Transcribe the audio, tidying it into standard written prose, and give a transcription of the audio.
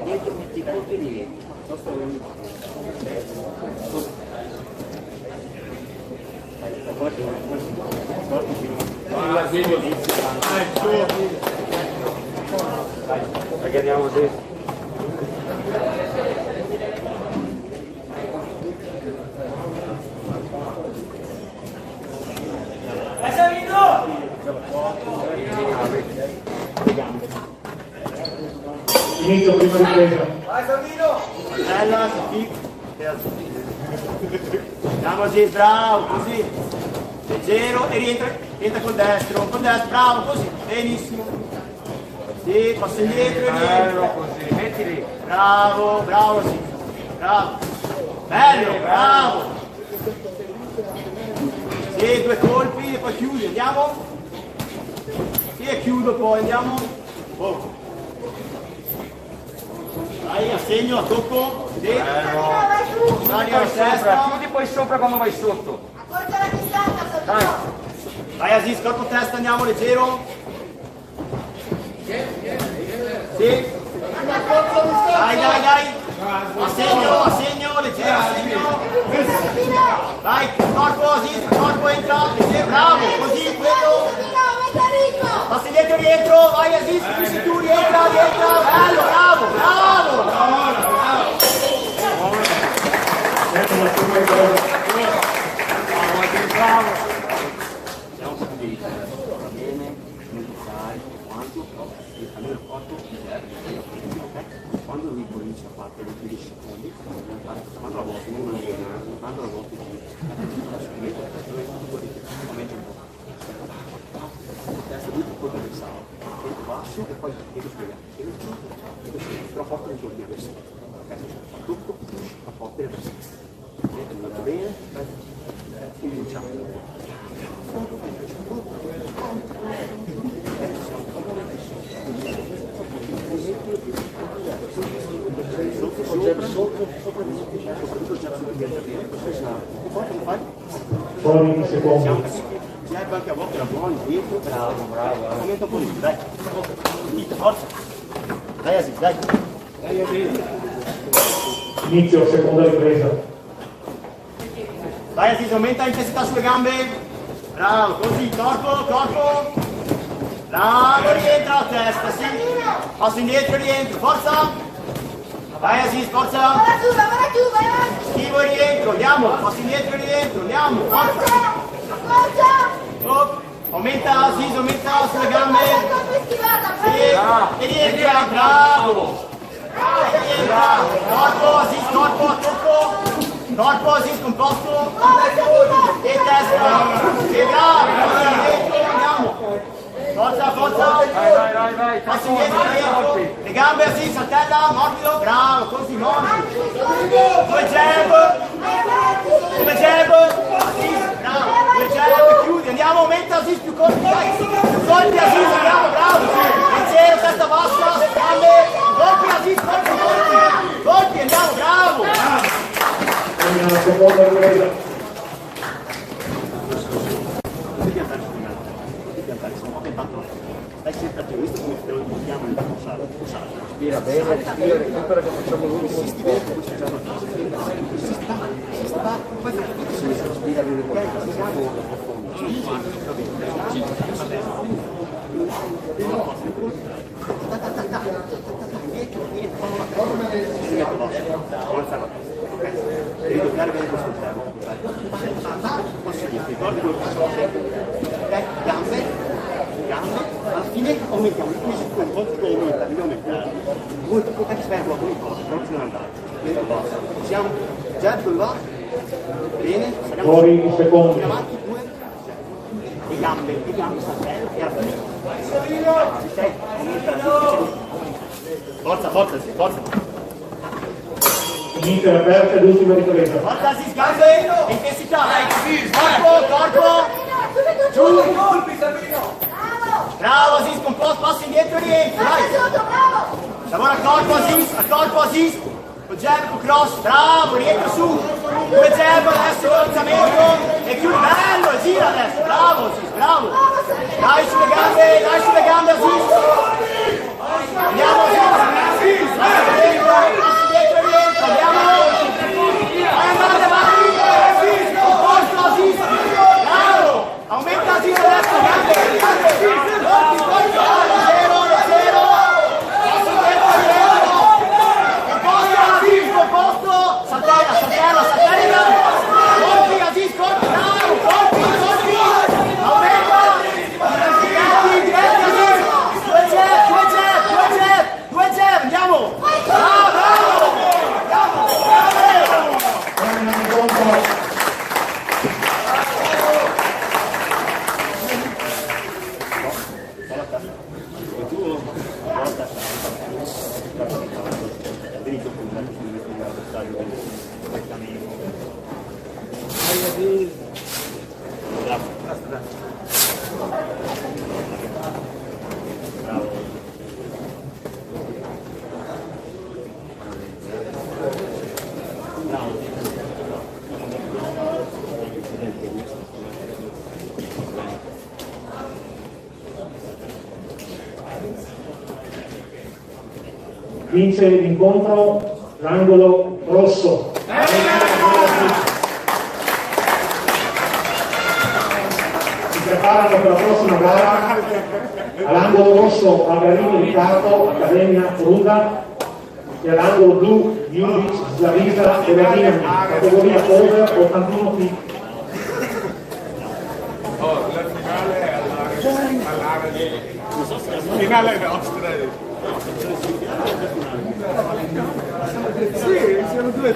Dietro metti i colpi lì. Perché andiamo a destra. Inizio prima ripresa. Vai Salvino! Bella, sì. Andiamoci, bravo, così. Leggero e rientra col destro, bravo, così. Benissimo. Sì, passa indietro e rientra. Così, metti lì. Bravo, bravo, sì. Bravo. Bello, bravo. Sì, 2 colpi e poi chiudi, andiamo. Sì, e chiudo poi, andiamo. Oh. Vai, assegno, a tocco. Sì. Chiudi poi sopra, chiudi poi sopra quando vai sotto. Accorcia la distanza, Dai. Vai Aziz, corpo testa, andiamo leggero. Sì. Dai. Assegno, leggero, assegno. Vai, corpo Aziz, corpo entra, leggero, bravo, così, quello. Passi dietro, rientro, vai Aziz, finisci tu, rientra, bello, bravo. Siamo tutti va bene, non sai quanto, almeno 8, quando lui comincia a fare i 15 secondi, quando la volta non allena, quando la volta aumenta un po'. Testa lui poi pensavo, tempo basso e poi chiedo spiega, però forte il giorno di adesso. Tutto, fa forte il resto. Va bene? Cominciamo. Solo 20 secondi. Se hai qualche volta la buona dietro, bravo. Momento un po' lì, dai. Dita, forza. Dai Aziz, dai. Inizio seconda ripresa. Vai Aziz, aumenta l'intensità sulle gambe. Bravo, così, corpo. Bravo, rientra la testa, sì. Passo indietro, rientro, forza. Vai Aziz, forza. Vai giù. Schivo e rientro, andiamo. Passo indietro e rientro, andiamo. Forza. Oh, aumenta Aziz, aumenta sulle gambe. Sì, e rientra, bravo. Corpo Aziz, corpo a tocco. Corpo Aziz, composto. E testa. E bravo, andiamo. Forza. Vai. Passi indietro. Le gambe Aziz, saltella, morbido, bravo, così, morbido. Due jab. Aziz, bravo. Due jab, chiudi, andiamo, aumenta Aziz, più colpi, dai. Più colpi Aziz, andiamo, bravo. Leggero, testa bassa, gambe. Colpi Aziz, colpi, andiamo, bravo. Termina la seconda ripresa. Dai sempre a te, visto come te lo chiamo il posare. Respira bene, recupera che facciamo l'ultimo sforzo. Si sta, poi fa tutto si respira bene, siamo devi toccare bene questo tempo. Ricordi quello che sono sempre. Gambe, alla fine aumentiamo il fisico, un po' che aumenta, devi aumentare. Molto poco che spero con i costi, però bisogna andare. Questo basta. Siamo già dove va? Bene, saliamo Fuori i secondi. in avanti, 2. E gambe, saltello, e alla fine. Ci sei? Forza. Inizio aperta ed ultima ripresa. Forza, Aziz, gambe, intensità, dai. Corpo. Giù, colpi, Salvino. Bravo Aziz, composto, passi indietro e rientro, dai. Lavora a corpo Aziz. Con jab, con cross, bravo, rientro su. 2 jab, adesso lanzamento. E chiudi, bello, gira adesso, bravo Aziz, bravo. Dai sulle gambe Vince l'incontro l'angolo rosso. Si preparano per la prossima gara. All'angolo rosso Algarini Riccardo, Accademia Ruda, e all'angolo blu Judic Slavisa della Dinami, categoria Over 81 kg. Finale nostra. Sì, siamo due.